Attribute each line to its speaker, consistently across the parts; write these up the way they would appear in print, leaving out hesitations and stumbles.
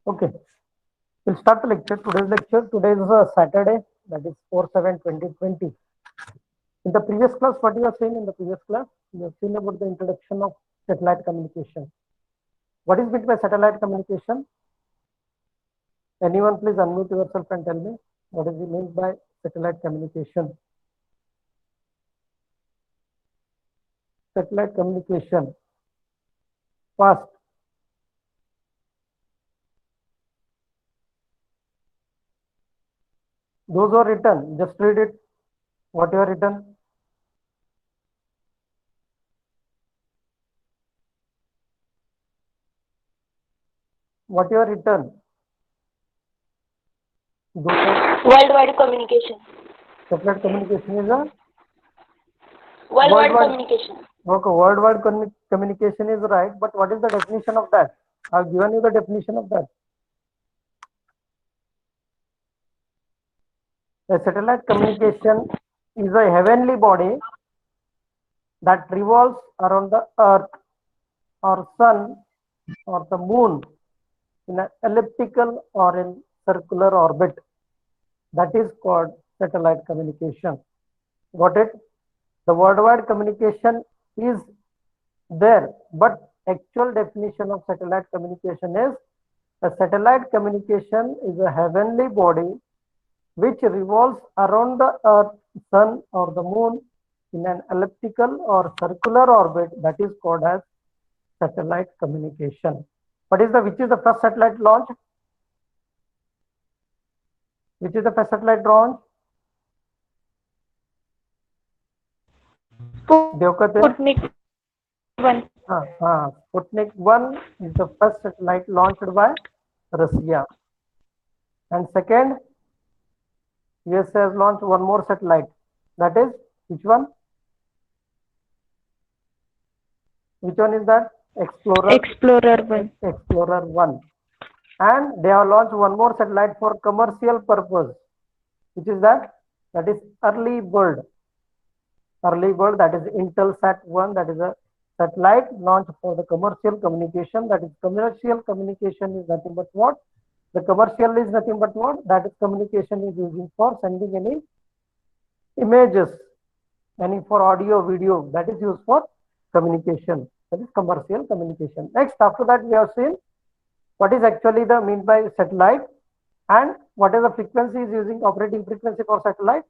Speaker 1: Okay, we'll start the lecture. Today's lecture. Today is Saturday, that is 4/7/2020. In the previous class, what you have seen in the previous class, you have seen about the introduction of satellite communication. What is meant by satellite communication? Anyone please unmute yourself and tell me what is meant by satellite communication. Satellite communication. Fast. Those who are written, just read it. What you are written. What you are written.
Speaker 2: Worldwide communication.
Speaker 1: Satellite communication is a
Speaker 2: Worldwide communication.
Speaker 1: Okay, worldwide communication is right, but what is the definition of that? I've given you the definition of that. A satellite communication is a heavenly body that revolves around the earth or sun or the moon in an elliptical or in circular orbit. That is called satellite communication. Got it? The worldwide communication is there, but actual definition of satellite communication is a satellite communication is a heavenly body which revolves around the earth, sun or the moon in an elliptical or circular orbit. That is called as satellite communication. Which is the first satellite launch? Which is the first satellite launch?
Speaker 2: Sputnik 1.
Speaker 1: Sputnik 1 is the first satellite launched by Russia. And second, USA has launched one more satellite. That is which one? Which one is that?
Speaker 2: Explorer 1.
Speaker 1: Explorer 1. And they have launched one more satellite for commercial purpose. Which is that? That is Early Bird. Early Bird, that is Intelsat 1. That is a satellite launched for the commercial communication. That is commercial communication is nothing but what? The commercial is nothing but what? That is communication is using for sending any images, any for audio, video. That is used for communication. That is commercial communication. Next, after that, we have seen what is actually the mean by satellite and what is the frequency is using operating frequency for satellite.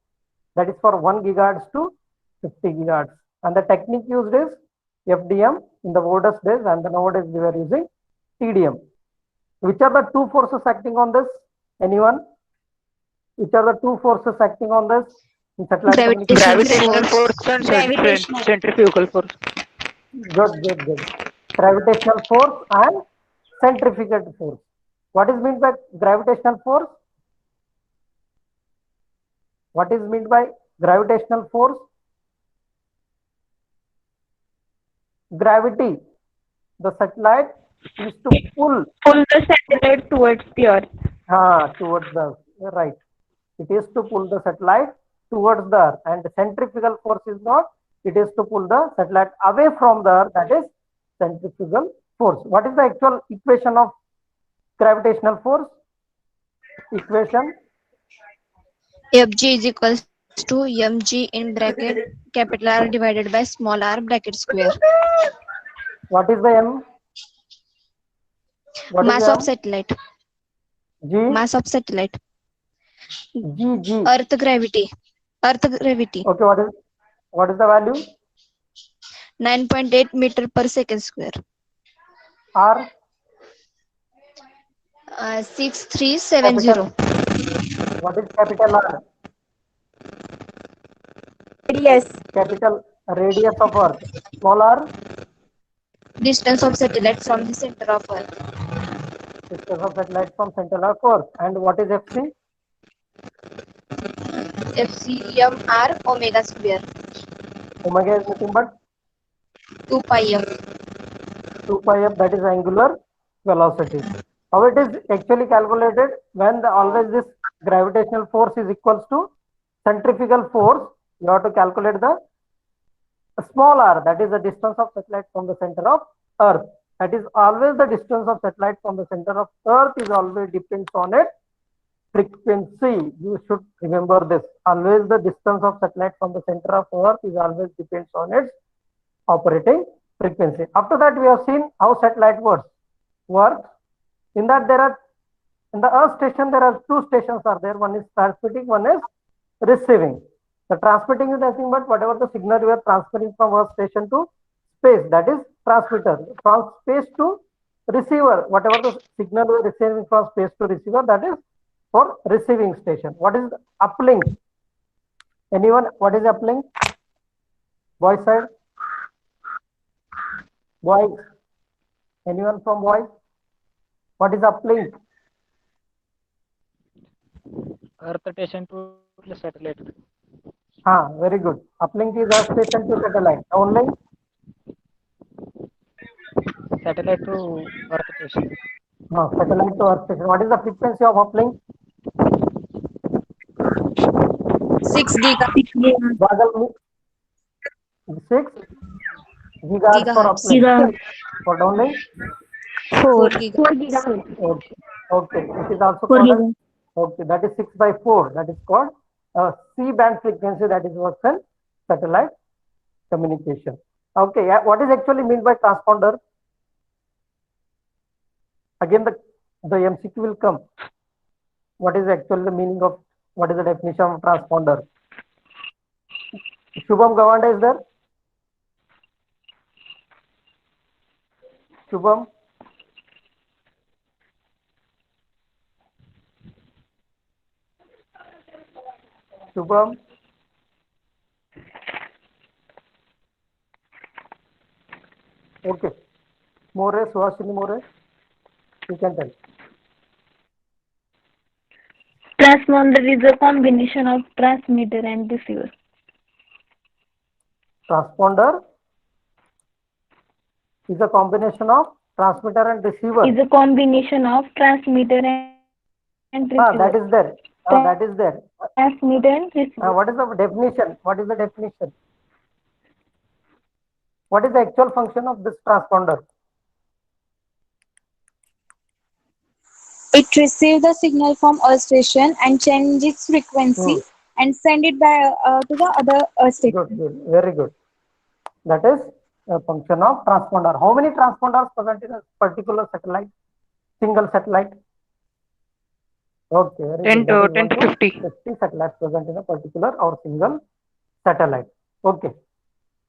Speaker 1: That is for 1 gigahertz to 50 gigahertz. And the technique used is FDM in the oldest days, and nowadays we are using TDM. Which are the two forces acting on this? Anyone? Which are the two forces acting on this? In satellite
Speaker 3: Gravitational force and centrifugal force.
Speaker 1: Good. Gravitational force and centrifugal force. What is meant by gravitational force? What is meant by gravitational force? Gravity. The satellite is to pull
Speaker 2: the satellite towards the earth.
Speaker 1: Towards the earth. Right. It is to pull the satellite towards the earth, and the centrifugal force is not. It is to pull the satellite away from the earth. That is centrifugal force. What is the actual equation of gravitational force? Equation.
Speaker 4: Fg is equals to mg in bracket capital R divided by small r bracket square.
Speaker 1: What is the m?
Speaker 4: Mass of satellite.
Speaker 1: G.
Speaker 4: Mass of satellite.
Speaker 1: G.
Speaker 4: Earth gravity.
Speaker 1: Okay. What is the value?
Speaker 4: 9.8 meter per second square.
Speaker 1: R.
Speaker 4: 6370.
Speaker 1: What is capital R?
Speaker 2: Radius.
Speaker 1: Capital radius of Earth. Small r.
Speaker 4: Distance of satellite from the center of Earth.
Speaker 1: Distance of satellite from center of Earth. And what is FC?
Speaker 4: FCMR omega square.
Speaker 1: Omega is nothing but
Speaker 4: 2 pi m.
Speaker 1: 2 pi f, that is angular velocity. How it is actually calculated? When always this gravitational force is equals to centrifugal force, you have to calculate the small r, that is the distance of satellite from the center of Earth. That is always the distance of satellite from the center of Earth is always depends on its frequency. You should remember this. Always the distance of satellite from the center of Earth is always depends on its operating frequency. After that, we have seen how satellite works. In that, there are in the Earth station there are two stations are there. One is transmitting, one is receiving. The transmitting is nothing but whatever the signal you are transferring from Earth station to space, that is transmitter. From space to receiver, whatever the signal you are receiving from space to receiver, that is for receiving station. What is uplink? Anyone? What is uplink? Boys side? Boys? Anyone from boys? What is uplink?
Speaker 3: Earth station to satellite.
Speaker 1: Very good. Uplink is Earth station to satellite. Downlink?
Speaker 3: Satellite to Earth station.
Speaker 1: Satellite to Earth station. What is the frequency of uplink?
Speaker 4: 6 gigahertz.
Speaker 2: 6 gigahertz.
Speaker 1: Bagal 6 gigahertz for
Speaker 4: Gigahertz.
Speaker 1: uplink. For downlink?
Speaker 4: 4
Speaker 2: 4
Speaker 4: gigahertz.
Speaker 2: gigahertz.
Speaker 1: Okay. Okay. It is also
Speaker 2: 4
Speaker 1: called
Speaker 2: gigahertz.
Speaker 1: okay. That is 6 by 4. That is called C-band frequency. That is works in satellite communication. Okay. Yeah. What is actually meant by transponder? Again, the MCQ will come. What is actually the meaning of what is the definition of transponder? Shubham Gawande is there? Shubham? Shubham? Okay. More, Suhasini More? You can tell.
Speaker 2: Transponder is a combination of transmitter and receiver.
Speaker 1: Transponder is a combination of transmitter and receiver.
Speaker 2: Is a combination of transmitter and receiver.
Speaker 1: That is there. That is there.
Speaker 2: Transmitter and receiver.
Speaker 1: What is the definition? What is the definition? What is the actual function of this transponder?
Speaker 5: It receives the signal from Earth station and change its frequency and send it back to the other Earth station.
Speaker 1: Good. Very good. That is a function of transponder. How many transponders present in a particular satellite? Single satellite? Okay.
Speaker 3: 10 to 50.
Speaker 1: 50 satellites present in a particular or single satellite. Okay.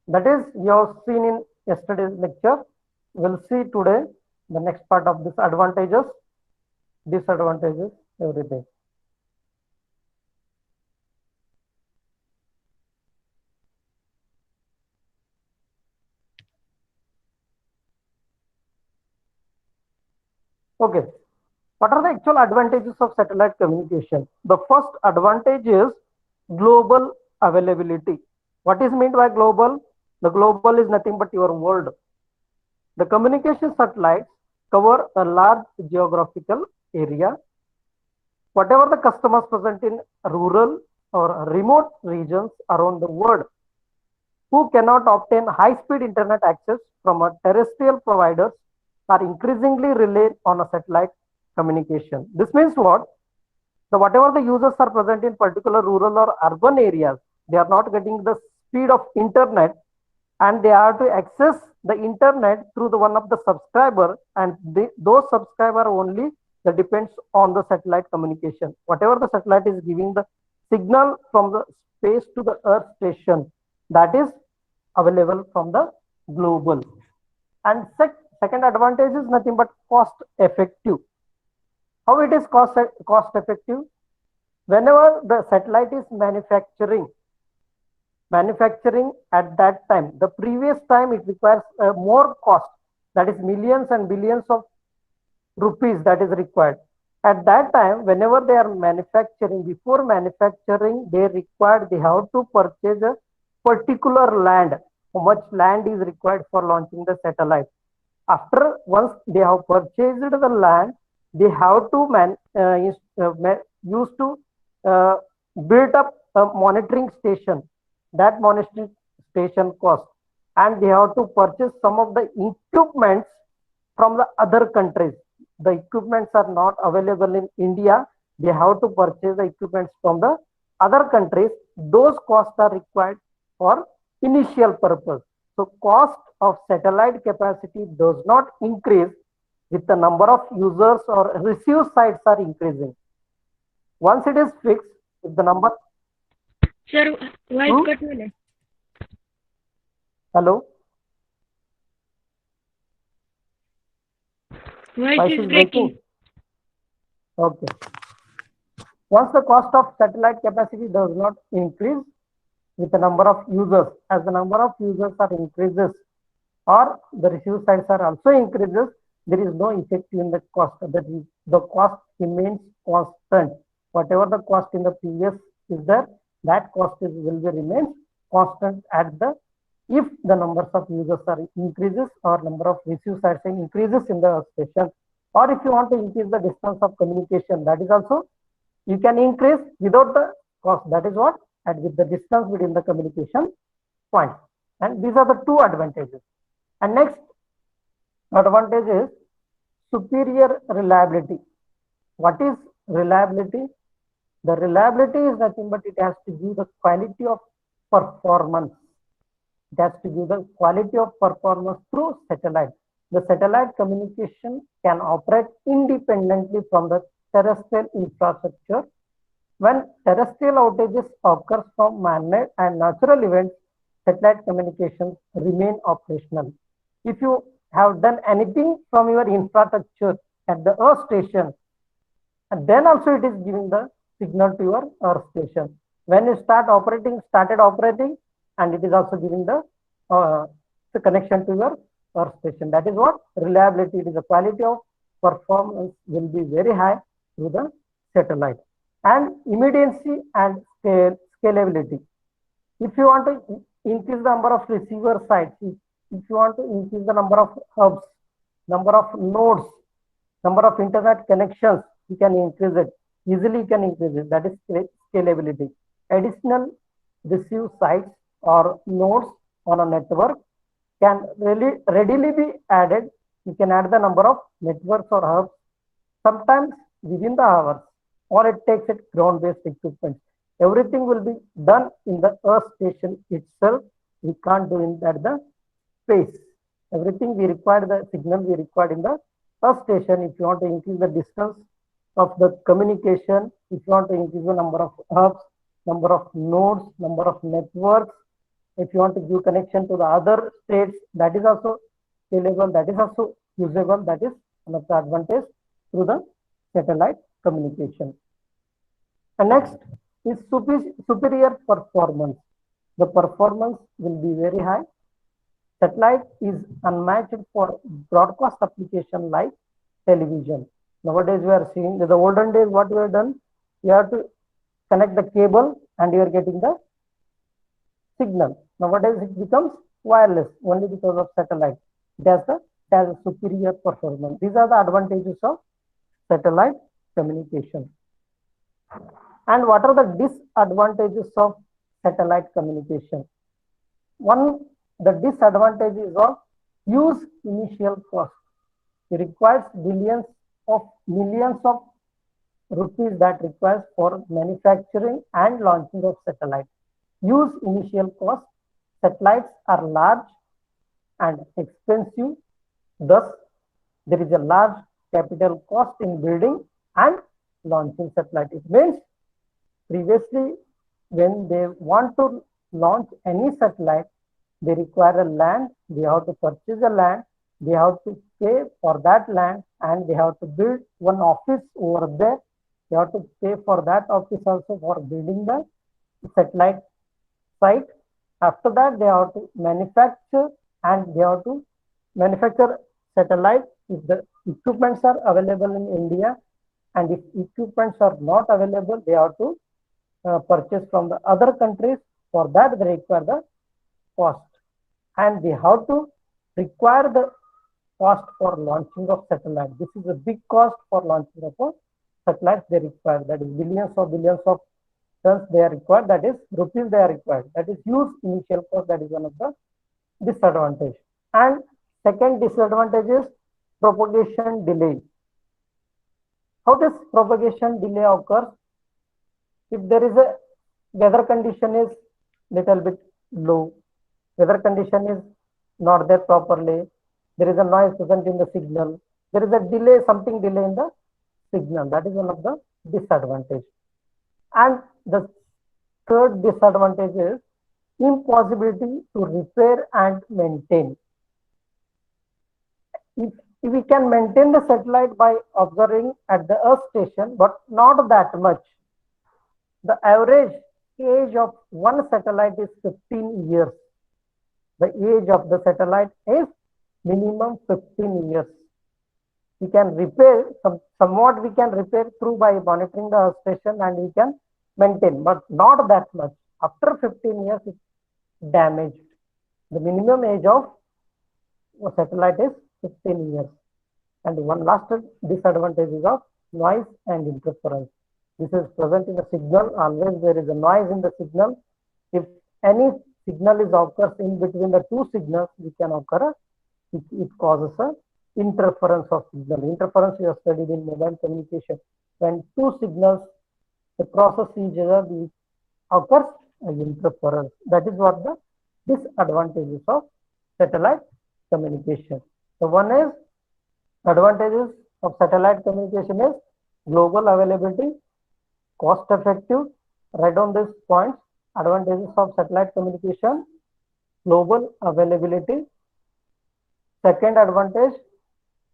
Speaker 1: That is you have seen in yesterday's lecture. We'll see today the next part of this advantages, disadvantages, everything. Okay. What are the actual advantages of satellite communication? The first advantage is global availability. What is meant by global? The global is nothing but your world. The communication satellites cover a large geographical area. Whatever the customers present in rural or remote regions around the world who cannot obtain high-speed internet access from a terrestrial providers are increasingly rely on a satellite communication. This means what? Whatever the users are present in particular rural or urban areas, they are not getting the speed of internet and they are to access the internet through the one of the subscriber, and those subscriber only that depends on the satellite communication. Whatever the satellite is giving the signal from the space to the Earth station, that is available from the global. And second advantage is nothing but cost effective. How it is cost effective? Whenever the satellite is manufacturing at that time, the previous time it requires more cost, that is millions and billions of rupees that is required. At that time, whenever they are manufacturing, before manufacturing, they have to purchase a particular land. How much land is required for launching the satellite? Once they have purchased the land, they have to build up a monitoring station. That monitoring station cost, and they have to purchase some of the equipments from the other countries. The equipments are not available in India. They have to purchase the equipments from the other countries. Those costs are required for initial purpose. So cost of satellite capacity does not increase with the number of users or receive sites are increasing. Once it is fixed, if the number.
Speaker 2: Sir, voice
Speaker 1: Hmm?
Speaker 2: cut झालाय.
Speaker 1: Hello?
Speaker 2: Voice is breaking.
Speaker 1: Okay. Once the cost of satellite capacity does not increase with the number of users, as the number of users are increases or the receive sites are also increases, there is no effect in the cost. That is, the cost remains constant. Whatever the cost in the previous is there, that cost will be remains constant at the if the numbers of users are increases or number of receive sites increases in the station, or if you want to increase the distance of communication, that is also you can increase without the cost. That is what, and with the distance between the communication points. And these are the two advantages. And next advantage is superior reliability. What is reliability? The reliability is nothing but it has to give the quality of performance. It has to give the quality of performance through satellite. The satellite communication can operate independently from the terrestrial infrastructure. When terrestrial outages occur from man-made and natural events, satellite communications remain operational. If you have done anything from your infrastructure at the Earth station, and then also it is giving the signal to your Earth station. When you started operating, and it is also giving the connection to your Earth station. That is what reliability. It is the quality of performance will be very high through the satellite. And immediacy and scalability. If you want to increase the number of receiver sites, if you want to increase the number of hubs, number of nodes, number of internet connections, you can increase it. Easily you can increase it. That is scalability. Additional receive sites or nodes on a network can readily be added. You can add the number of networks or hubs, sometimes within the hours, or it takes it ground-based equipment. Everything will be done in the Earth station itself. We can't do it at the space. Everything we require, the signal we required in the Earth station. If you want to increase the distance of the communication, if you want to increase the number of hubs, number of nodes, number of networks, if you want to give connection to the other states, that is also scalable, that is also usable. That is one of the advantage through the satellite communication. And next is superior performance. The performance will be very high. Satellite is unmatched for broadcast application like television. Nowadays we are seeing the olden days what we have done, you have to connect the cable and you are getting the signal. Nowadays it becomes wireless only because of satellite. It has a superior performance. These are the advantages of satellite communication. And what are the disadvantages of satellite communication? One, the disadvantage is of huge initial cost. It requires millions of rupees that requires for manufacturing and launching of satellite. Huge initial cost. Satellites are large and expensive. Thus, there is a large capital cost in building and launching satellite. It means previously, when they want to launch any satellite, they require a land, they have to purchase a land, they have to pay for that land, and they have to build one office over there. They have to pay for that office also for building the satellite site. After that, they have to manufacture and they have to manufacture satellite if the equipments are available in India, and if equipments are not available, they have to purchase from the other countries. For that, they require the cost, and they have to require the cost for launching of satellite. This is a big cost for launching of a satellite. They require, that is billions of tons they are required, that is rupees they are required. That is huge initial cost. That is one of the disadvantage. And second disadvantage is propagation delay. How this propagation delay occurs? If there is a weather condition is little bit low, weather condition is not there properly, there is a noise present in the signal, there is a delay, something delay in the signal. That is one of the disadvantage. And the third disadvantage is impossibility to repair and maintain. If we can maintain the satellite by observing at the Earth station, but not that much. The average age of one satellite is 15 years. The age of the satellite is minimum 15 years. We can repair, somewhat we can repair through by monitoring the Earth station, and we can maintain, but not that much. After 15 years, it's damaged. The minimum age of a satellite is 15 years. And one last disadvantage is of noise and interference. This is present in the signal. Always there is a noise in the signal. If any signal is occurs in between the two signals, we can occur. It causes a interference of signal. Interference we have studied in mobile communication. When two signals crosses each other, it occurs an interference. That is what the disadvantages of satellite communication. So one is advantages of satellite communication is global availability, cost effective. Write down these points. Advantages of satellite communication: global availability. Second advantage,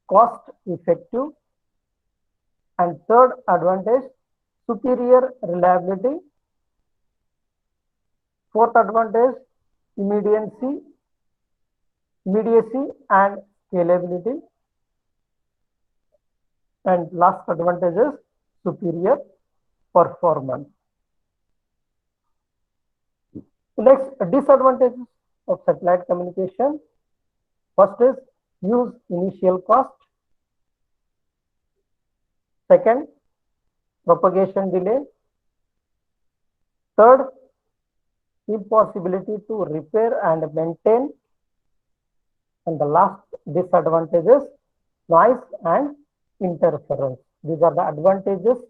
Speaker 1: cost effective. And third advantage, superior reliability. Fourth advantage, immediacy and scalability. And last advantage is superior performance. Next, disadvantages of satellite communication. First is huge initial cost. Second, propagation delay. Third, impossibility to repair and maintain. And the last disadvantage is noise and interference. These are the advantages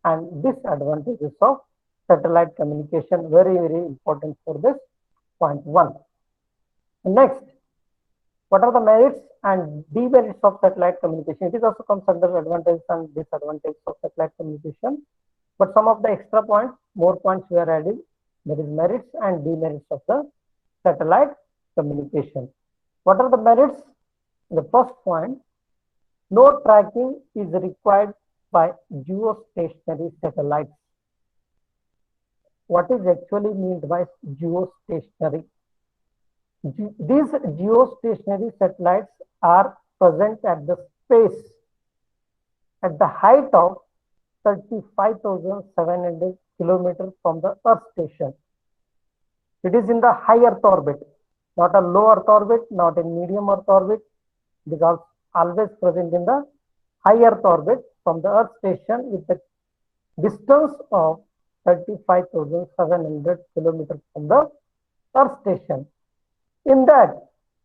Speaker 1: and disadvantages of satellite communication. Very, very important for this point one. Next, what are the merits and demerits of satellite communication? It is also comes under advantages and disadvantages of satellite communication. But some of the extra points, more points we are adding. There is merits and demerits of the satellite communication. What are the merits? The first point, no tracking is required by geostationary satellites. What is actually meant by geostationary? These geostationary satellites are present at the space at the height of 35,700 kilometers from the Earth station. It is in the high Earth orbit, not a low Earth orbit, not a medium Earth orbit. It is always present in the high Earth orbit from the Earth station with the distance of 35,700 kilometers from the Earth station. In that,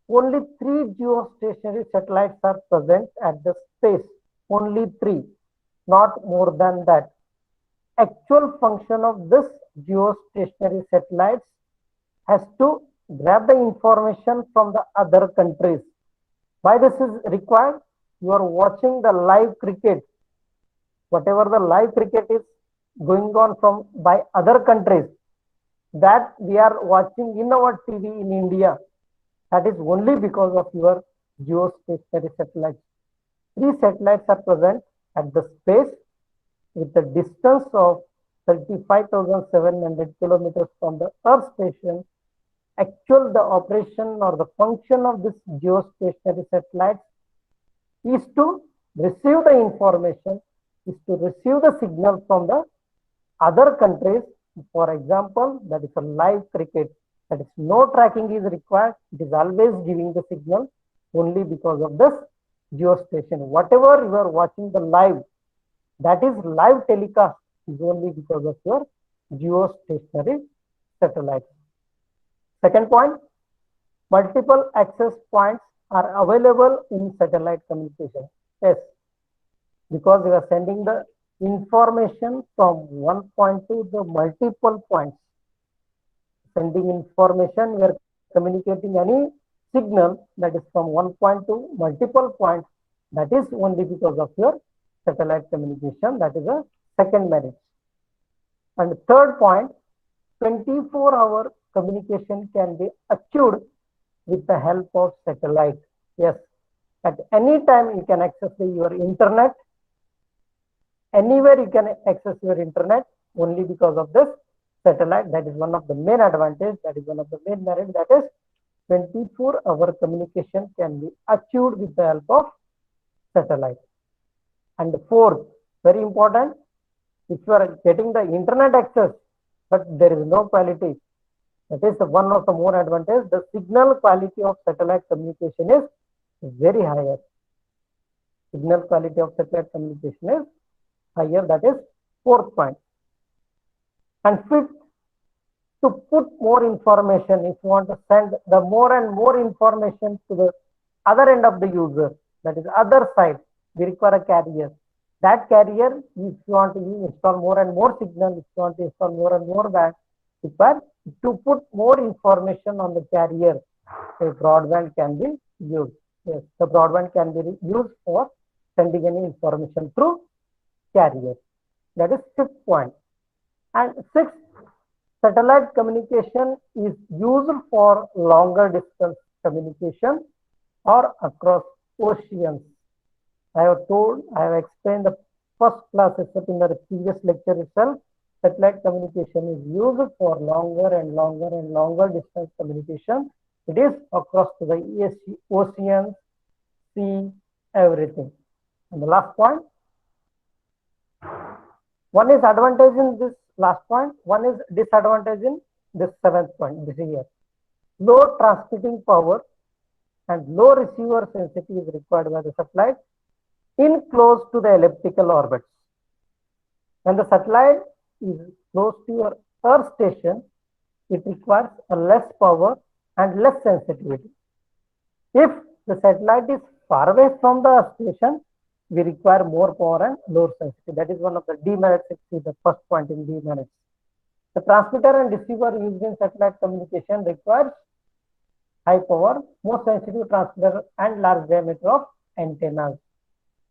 Speaker 1: only 3 geostationary satellites are present at the space. Only 3, not more than that. Actual function of this geostationary satellites has to grab the information from the other countries. Why this is required? You are watching the live cricket. Whatever the live cricket is going on from by other countries, that we are watching in our TV in India. That is only because of your geostationary satellites. 3 satellites are present at the space with the distance of 35,700 kilometers from the Earth station. Actual the operation or the function of this geostationary satellite is to receive the information, is to receive the signal from the other countries. For example, that is a live cricket. That is no tracking is required. It is always giving the signal only because of this geostation. Whatever you are watching the live, that is live telecast is only because of your geostationary satellite. Second point, multiple access points are available in satellite communication? Yes, because we are sending the information from one point to the multiple points. Sending information, we are communicating any signal that is from one point to multiple points. That is only because of your satellite communication. That is a second merit. And third point, 24-hour communication can be achieved with the help of satellite. Yes, at any time you can access your internet. Anywhere you can access your internet only because of this satellite. That is one of the main advantage. That is one of the main merit. That is 24-hour communication can be achieved with the help of satellite. And fourth, very important, if you are getting the internet access, but there is no quality, that is one of the more advantage. The signal quality of satellite communication is very higher. Signal quality of satellite communication is higher. That is fourth point. And fifth, to put more information, if you want to send the more and more information to the other end of the user, that is other side, we require a carrier. That carrier, if you want to install more and more signal, if you want to install more and more band, require to put more information on the carrier, a broadband can be used. Yes, the broadband can be used for sending any information through carrier. That is fifth point. And sixth, satellite communication is used for longer distance communication or across oceans. I have explained the first class itself in the previous lecture itself. Satellite communication is used for longer and longer distance communication. It is across to the oceans, sea, everything. And the last point, one is advantage in this last point, one is disadvantage in this seventh point, this here. Low transmitting power and low receiver sensitivity is required by the satellite in close to the elliptical orbits. When the satellite is close to your Earth station, it requires a less power and less sensitivity. If the satellite is far away from the Earth station, we require more power and lower sensitivity. That is one of the demerits. See the first point in demerits. The transmitter and receiver used in satellite communication requires high power, more sensitive transmitter and large diameter of antennas.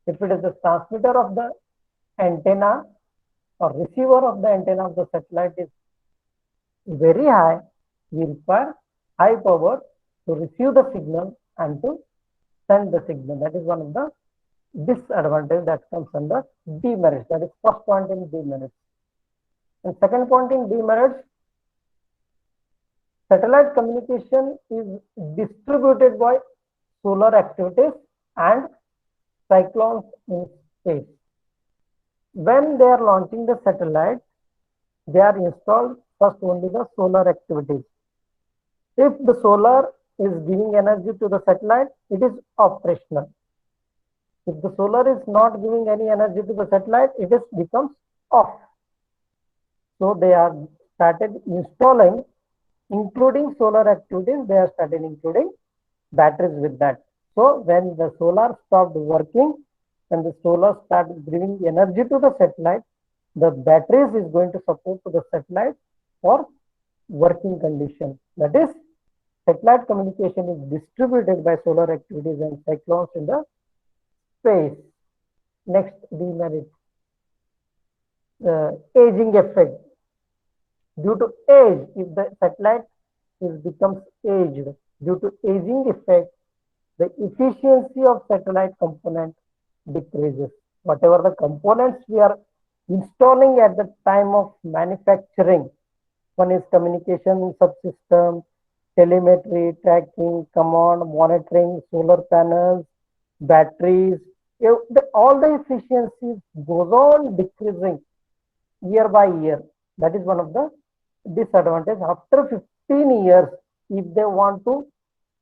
Speaker 1: If it is the transmitter of the antenna or receiver of the antenna of the satellite is very high, we require high power to receive the signal and to send the signal. That is one of the disadvantage that comes under demerits. That is first point in demerits. And second point in demerits, satellite communication is distributed by solar activities and cyclones in space. When they are launching the satellite, they are installed first only the solar activities. If the solar is giving energy to the satellite, it is operational. If the solar is not giving any energy to the satellite, it becomes off. So they are started installing, including solar activities, they are started including batteries with that. So when the solar stopped working, when the solar started giving energy to the satellite, the batteries is going to support to the satellite for working condition. That is, satellite communication is distributed by solar activities and cyclones in the space. Next demerit, aging effect. Due to age, if the satellite becomes aged, due to aging effect, the efficiency of satellite component decreases. Whatever the components we are installing at the time of manufacturing, one is communication subsystem, telemetry, tracking, command, monitoring, solar panels, batteries, all the efficiencies goes on decreasing year by year. That is one of the disadvantages. After 15 years, if they want to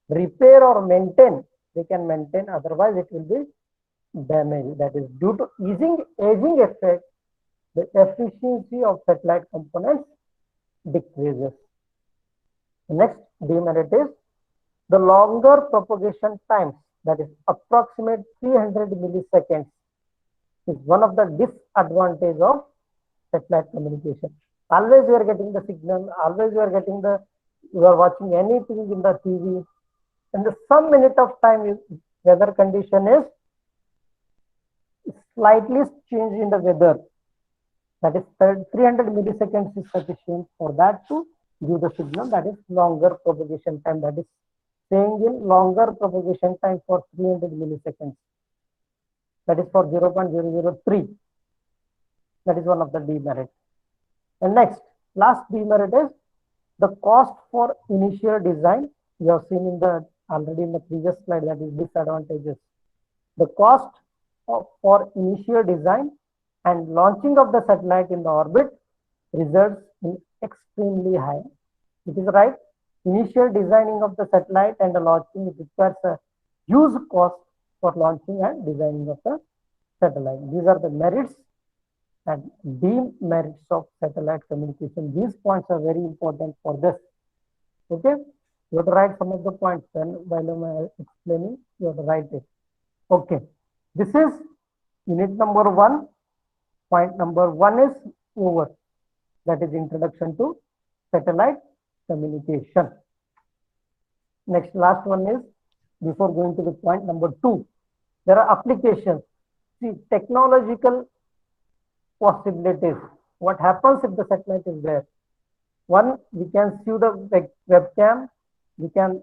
Speaker 1: repair or maintain, they can maintain, otherwise it will be damaged. That is due to aging effect, the efficiency of satellite components decreases. The next demerit is the longer propagation times, that is approximate 300 milliseconds, is one of the disadvantage of satellite communication. Always you are getting the signal, always you are watching anything in the TV, and the some minute of time weather condition is slightly change in the weather. That is 300 milliseconds is sufficient for that to give the signal. That is longer propagation time. That is saying in longer propagation time for 300 milliseconds. That is for 0.003. That is one of the demerits. And next, last demerit is the cost for initial design. You have seen in the already in the previous slide, that is disadvantages. The cost for initial design and launching of the satellite in the orbit results in extremely high. It is right. Initial designing of the satellite and the launching requires a huge cost for launching and designing of the satellite. These are the merits and demerits of satellite communication. These points are very important for this. Okay, you have to write some of the points. Then while I'm explaining, you have to write it. Okay, this is unit number 1. Point number 1 is over. That is introduction to satellite communication. Next, last one is, before going to the point number 2, there are applications. See, technological possibilities. What happens if the satellite is there? One, we can see the webcam. We can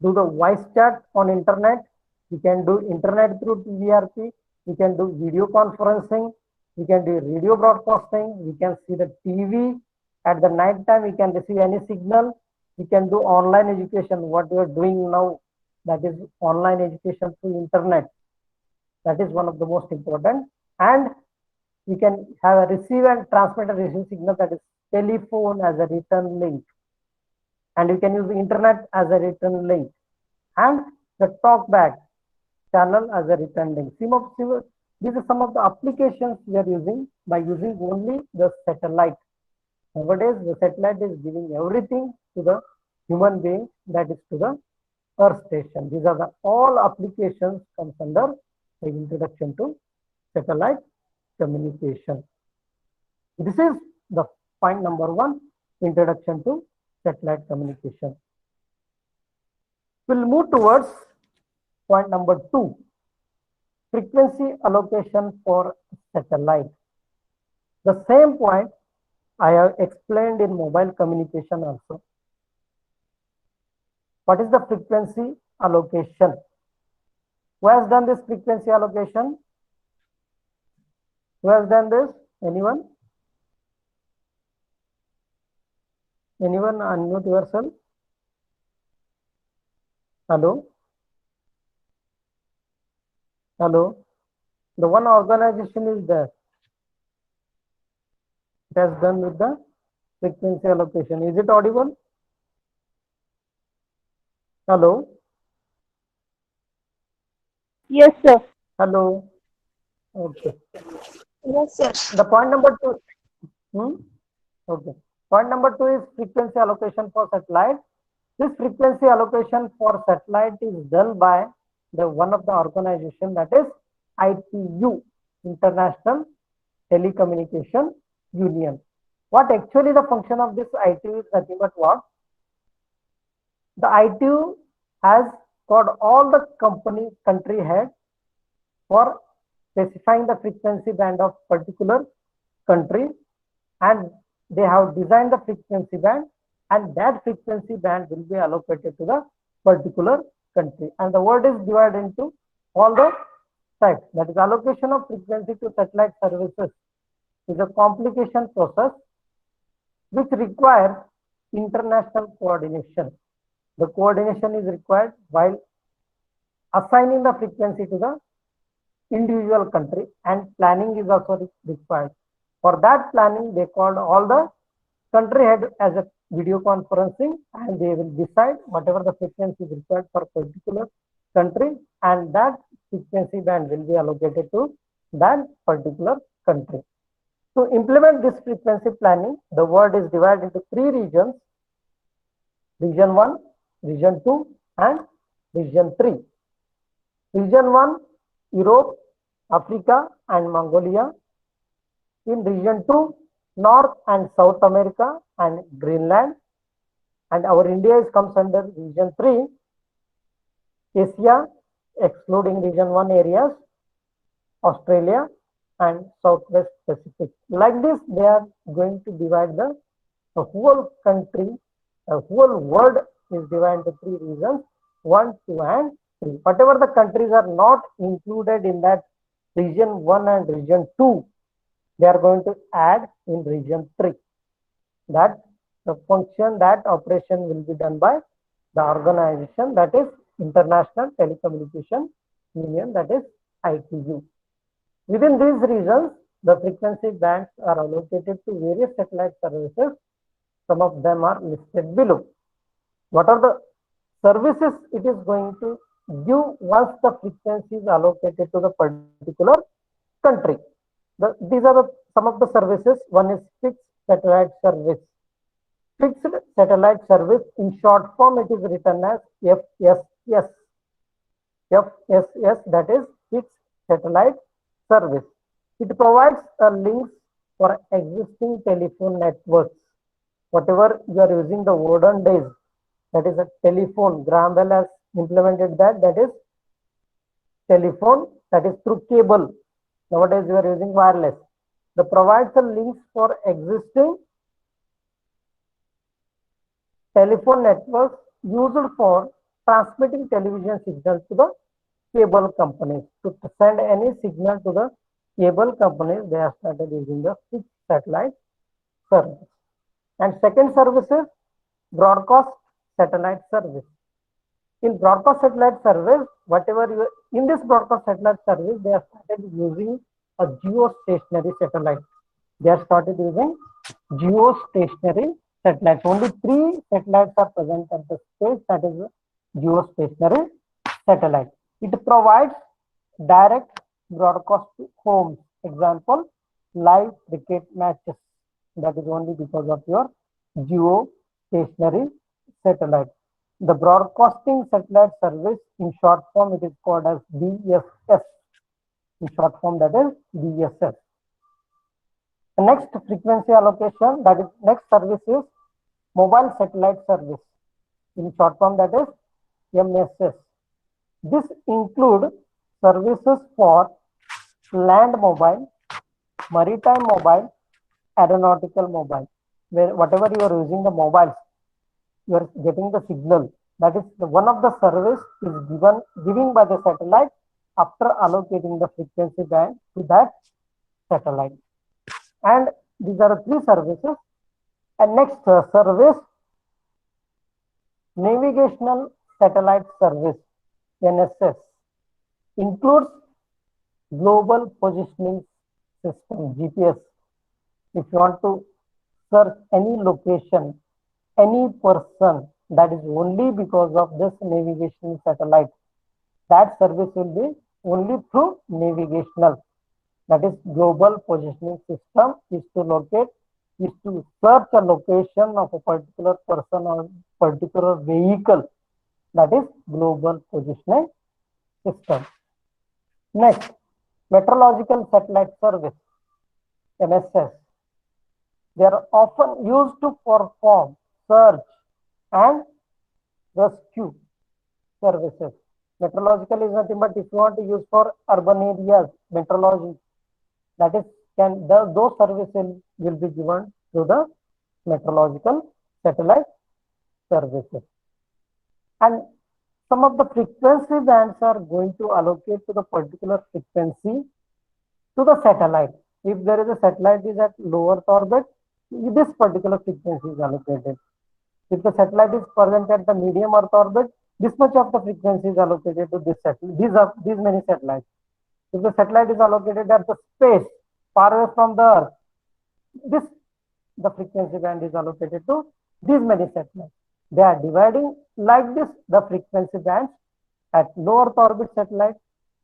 Speaker 1: do the voice chat on internet. We can do internet through TVRP. We can do video conferencing. We can do radio broadcasting. We can see the TV. At the night time, we can receive any signal. We can do online education. What we are doing now, that is online education through internet. That is one of the most important. And we can have a receive and transmit a receive signal, that is telephone as a return link. And you can use the internet as a return link. And the talkback channel as a return link. These are some of the applications we are using by using only the satellite. Nowadays, the satellite is giving everything to the human being, that is to the Earth station. These are the all applications comes under the introduction to satellite communication. This is the point number 1, introduction to satellite communication. We'll move towards point number 2, frequency allocation for satellite. The same point I have explained in mobile communication also. What is the frequency allocation? Who has done this frequency allocation? Who has done this? Anyone? Anyone unmute yourself? Hello? Hello? The one organization is there. It has done with the frequency allocation. Is it audible? Hello?
Speaker 2: Yes, sir.
Speaker 1: Hello? Okay.
Speaker 5: Yes, sir.
Speaker 1: The point number 2. Okay. Point number 2 is frequency allocation for satellite. This frequency allocation for satellite is done by the one of the organization, that is ITU, International Telecommunication Union. What actually the function of this ITU is nothing but what? The ITU has got all the country head for specifying the frequency band of particular country, and they have designed the frequency band, and that frequency band will be allocated to the particular country. And the world is divided into all the types. That is, allocation of frequency to satellite services is a complication process which requires international coordination. The coordination is required while assigning the frequency to the individual country, and planning is also required. For that planning, they called all the country head as a video conferencing, and they will decide whatever the frequency is required for particular country, and that frequency band will be allocated to that particular country. To implement this frequency planning, the world is divided into 3 regions. Region 1, region 2 and region 3. Region 1, Europe, Africa and Mongolia. In region 2, North and South America and Greenland. And our India comes under region 3, Asia, excluding region 1 areas, Australia and Southwest Pacific. Like this, they are going to divide the whole country, the whole world is divided into 3 regions, 1, 2 and 3. Whatever the countries are not included in that region 1 and region 2, they are going to add in region 3. That the function, that operation will be done by the organization, that is International Telecommunication Union, that is ITU. Within these regions, the frequency bands are allocated to various satellite services. Some of them are listed below. What are the services it is going to give once the frequency is allocated to the particular country? These are some of the services. One is fixed satellite service. Fixed satellite service, in short form, it is written as FSS. FSS, that is fixed satellite service. It provides a links for existing telephone networks. Whatever you are using the olden days, that is a telephone. Graham Bell has implemented that. That is telephone, that is through cable. Nowadays you are using wireless. The provides the links for existing telephone networks used for transmitting television signals to the cable companies. To send any signal to the cable companies, they have started using the fixed satellite service. And second service is broadcast satellite service. In broadcast satellite service, in this broadcast satellite service, they have started using a geostationary satellite. They have started using geostationary satellites. Only 3 satellites are present at the space, that is a geostationary satellite. It provides direct broadcast to homes. Example, live cricket matches. That is only because of your geostationary satellite. The broadcasting satellite service, in short form, it is called as BSS. In short form, that is BSS. The next frequency allocation, that is next service is mobile satellite service. In short form, that is MSS. This include services for land mobile, maritime mobile, aeronautical mobile. Where whatever you are using the mobiles, you are getting the signal. That is one of the service is giving by the satellite after allocating the frequency band to that satellite. And these are 3 services. And next service, navigational satellite service, NSS, includes global positioning system, GPS. If you want to search any location, any person, that is only because of this navigation satellite. That service will be only through navigational. That is global positioning system is to search a location of a particular person or particular vehicle. That is global positioning system. Next, meteorological satellite service, MSS. They are often used to perform search and rescue services. Meteorological is nothing but if you want to use for urban areas, meteorology, that is those services will be given to the meteorological satellite services. And some of the frequency bands are going to allocate to the particular frequency to the satellite. If there is a satellite is at lower orbit, this particular frequency is allocated. If the satellite is present at the medium Earth orbit, this much of the frequency is allocated to this satellite. These many satellites. If the satellite is allocated at the space far away from the Earth, the frequency band is allocated to these many satellites. They are dividing like this the frequency bands at low Earth orbit satellite,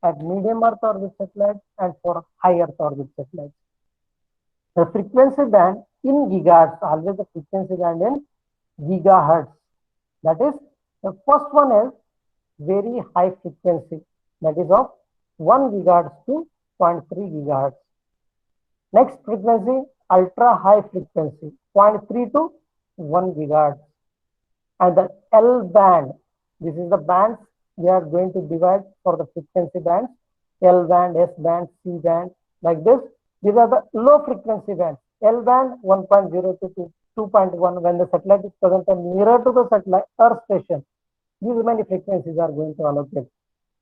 Speaker 1: at medium Earth orbit satellite, and for high Earth orbit satellite. The frequency band in gigahertz, always the frequency band in gigahertz. That is The first one is very high frequency, that is of 1 gigahertz to 0.3 gigahertz. Next frequency, ultra high frequency, 0.3 to 1 gigahertz. And the L band, this is the bands we are going to divide for the frequency bands. L band, S band, C band, like this. These are the low frequency bands. L band 1.0 to 2.1 when the satellite is present nearer to the satellite Earth station. These many frequencies are going to allocate.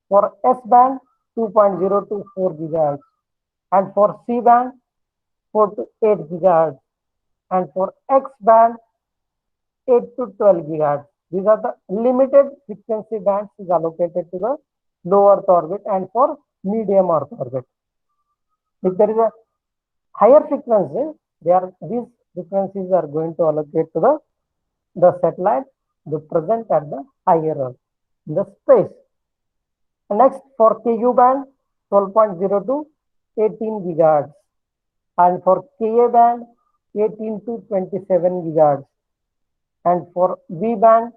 Speaker 1: For S band 2.0 to 4 gigahertz, and for C band 4 to 8 gigahertz, and for X band 8 to 12 gigahertz. These are the limited frequency bands is allocated to the low Earth orbit and for medium Earth orbit. If there is a higher frequency, these frequencies are going to allocate to the satellite the present at the higher Earth in the space. Next, for Ku band 12.0 to 18 gigahertz, and for Ka band 18 to 27 gigahertz, and for V band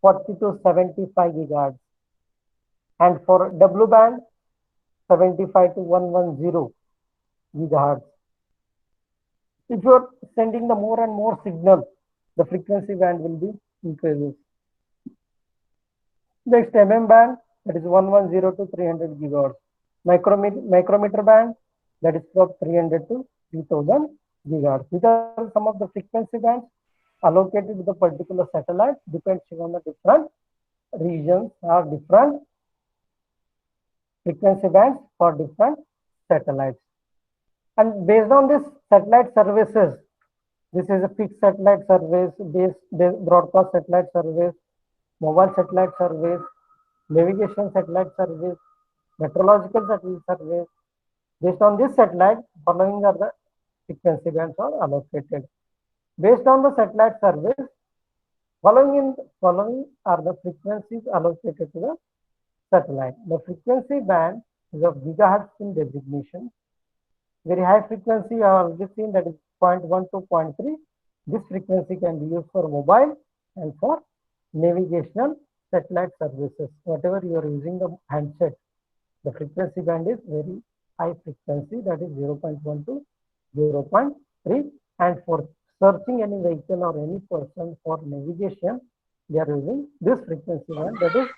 Speaker 1: 40 to 75 gigahertz, and for W band 75 to 110 gigahertz. If you are sending the more and more signal, the frequency band will be increases. Next, MM band, that is 110 to 300 gigahertz. Micrometer band, that is from 300 to 3000 gigahertz. These are some of the frequency bands allocated to the particular satellite depending on the different regions or different frequency bands for different satellites. And based on this satellite services, this is a fixed satellite service, base broadcast satellite service, mobile satellite service, navigation satellite service, meteorological satellite service. Based on this satellite, following are the frequency bands are allocated. Based on the satellite service, following are the frequencies allocated to the satellite. The frequency band is of gigahertz in designation. Very high frequency, I have already seen, that is 0.1 to 0.3. This frequency can be used for mobile and for navigational satellite services. Whatever you are using the handset, the frequency band is very high frequency, that is 0.1 to 0.3. And for searching any vehicle or any person for navigation, we are using this frequency band, that is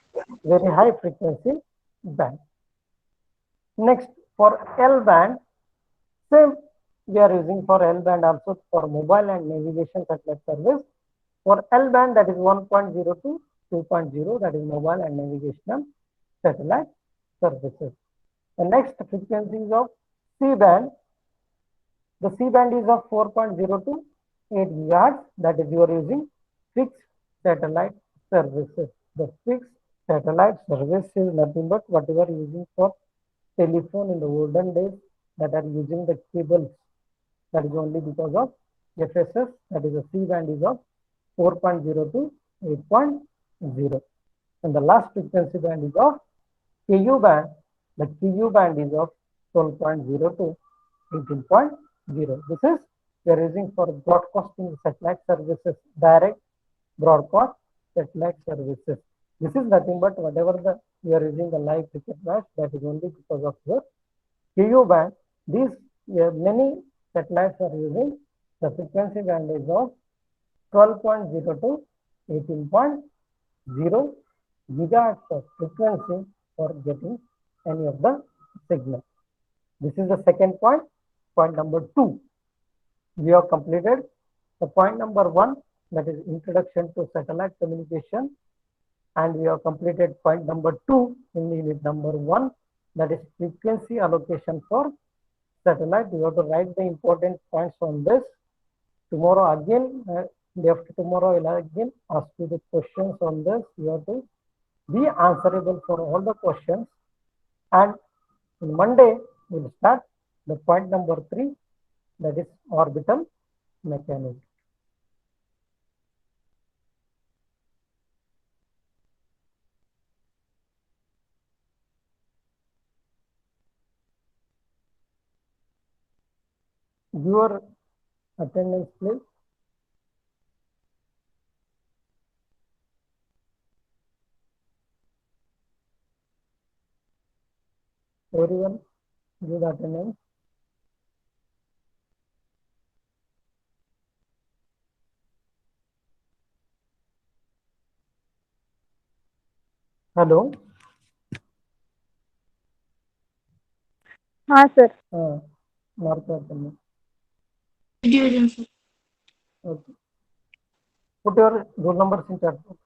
Speaker 1: very high frequency band. Next, for L band, same we are using for L band also for mobile and navigation satellite service. For L band, that is 1.0 to 2.0, that is mobile and navigational satellite services. The next frequency is of C band. The C band is of 4.0 to 8 gigahertz, that is you are using fixed satellite services. The fixed satellite service is nothing but whatever using for telephone in the olden days that are using the cables. That is only because of FSS, that is the C band is of 4.0 to 8.0. And the last frequency band is of Ku band. The Ku band is of 12.0 to 18.0. This is we are using for broadcasting satellite services, direct broadcast satellite services. This is nothing but whatever we are using the live cricket match, that is only because of your Ku band. These many satellites are using the frequency band is of 12.0 to 18.0 gigahertz of frequency for getting any of the signal. This is the second point. Point number 2. We have completed the point number 1, that is introduction to satellite communication, and we have completed point number 2 in unit number 1, that is frequency allocation for satellite. You have to write the important points on this. Tomorrow again, day after tomorrow, I will again ask you the questions on this. You have to be answerable for all the questions. And on Monday, we will start the point number 3, that is orbital mechanics. Your attendance, please. everyone give the attendance. Hello.
Speaker 2: हाँ sir.
Speaker 1: Mark the attendance.
Speaker 5: Division, sir.
Speaker 1: Okay. Put your roll numbers in chat box.